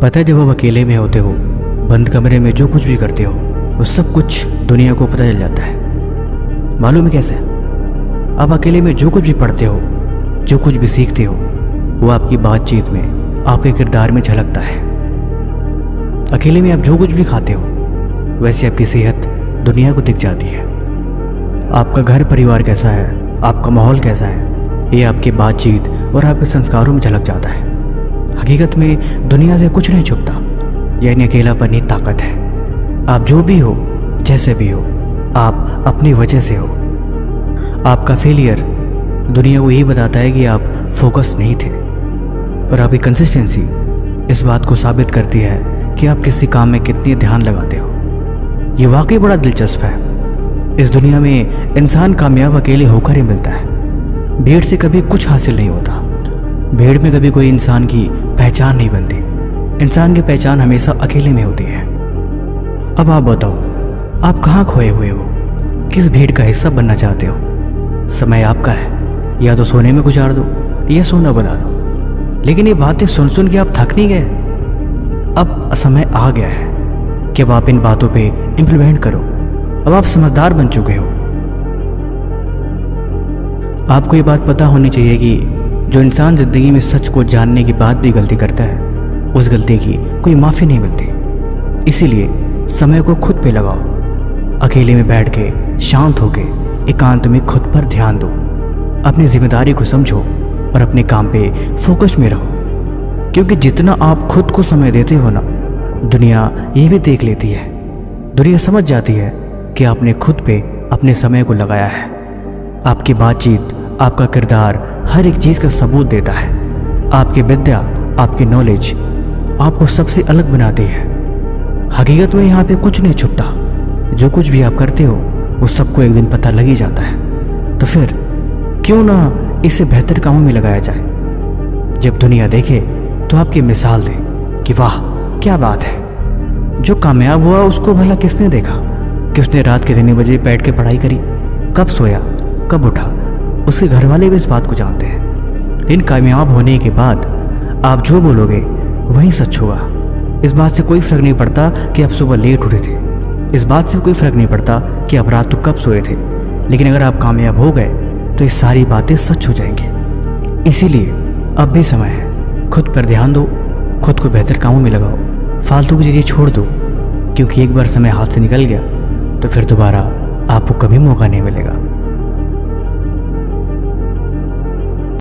पता है, जब आप अकेले में होते हो, बंद कमरे में जो कुछ भी करते हो, वो सब कुछ दुनिया को पता चल जाता है। मालूम है कैसे? आप अकेले में जो कुछ भी पढ़ते हो, जो कुछ भी सीखते हो, वो आपकी बातचीत में, आपके किरदार में झलकता है। अकेले में आप जो कुछ भी खाते हो, वैसे आपकी सेहत दुनिया को दिख जाती है। आपका घर परिवार कैसा है, आपका माहौल कैसा है, ये आपकी बातचीत और आपके संस्कारों में झलक जाता है। हकीकत में दुनिया से कुछ नहीं छुपता, यानी अकेलापन ही ताकत है। आप जो भी हो, जैसे भी हो, आप अपनी वजह से हो। आपका फेलियर दुनिया को यही बताता है कि आप फोकस नहीं थे, और आपकी कंसिस्टेंसी इस बात को साबित करती है कि आप किसी काम में कितनी ध्यान लगाते हो। ये वाकई बड़ा दिलचस्प है। इस दुनिया में इंसान कामयाब अकेले होकर ही मिलता है। भीड़ से कभी कुछ हासिल नहीं होता। भीड़ में कभी कोई इंसान की पहचान नहीं बनती। इंसान की पहचान हमेशा अकेले में होती है। अब आप बताओ, आप कहाँ खोए हुए हो? किस भीड़ का हिस्सा बनना चाहते हो? समय आपका है, या तो सोने में गुजार दो या सोना बना दो। लेकिन ये बातें सुन सुन के आप थक नहीं गए? अब समय आ गया है कि अब आप इन बातों पे इम्प्लीमेंट करो। अब आप समझदार बन चुके हो। आपको ये बात पता होनी चाहिए कि जो इंसान जिंदगी में सच को जानने के बाद भी गलती करता है, उस गलती की कोई माफ़ी नहीं मिलती। इसीलिए समय को खुद पे लगाओ। अकेले में बैठ के, शांत होके, एकांत में खुद पर ध्यान दो। अपनी जिम्मेदारी को समझो और अपने काम पे फोकस में रहो। क्योंकि जितना आप खुद को समय देते हो ना, दुनिया ये भी देख लेती है। दुनिया समझ जाती है कि आपने खुद पे अपने समय को लगाया है। आपकी बातचीत, आपका किरदार हर एक चीज़ का सबूत देता है। आपकी विद्या, आपकी नॉलेज आपको सबसे अलग बनाती है। हकीकत में यहाँ पे कुछ नहीं छुपता। जो कुछ भी आप करते हो, वो सबको एक दिन पता लग ही जाता है। तो फिर क्यों ना इसे बेहतर कामों में लगाया जाए। जब दुनिया देखे तो आपकी मिसाल दे कि वाह क्या बात है। जो कामयाब हुआ उसको भला किसने देखा कि उसने रात के 3 बजे बैठ के पढ़ाई करी, कब सोया, कब उठा? उसके घर वाले भी इस बात को जानते हैं। इन कामयाब होने के बाद आप जो बोलोगे वही सच होगा। इस बात से कोई फर्क नहीं पड़ता कि आप सुबह लेट उठे थे। इस बात से कोई फर्क नहीं पड़ता कि आप रात को कब सोए थे। लेकिन अगर आप कामयाब हो गए तो ये सारी बातें सच हो जाएंगी। इसीलिए अब भी समय है। खुद पर ध्यान दो, खुद को बेहतर कामों में लगाओ, फालतू की चीज़ें छोड़ दो। क्योंकि एक बार समय हाथ से निकल गया तो फिर दोबारा आपको कभी मौका नहीं मिलेगा।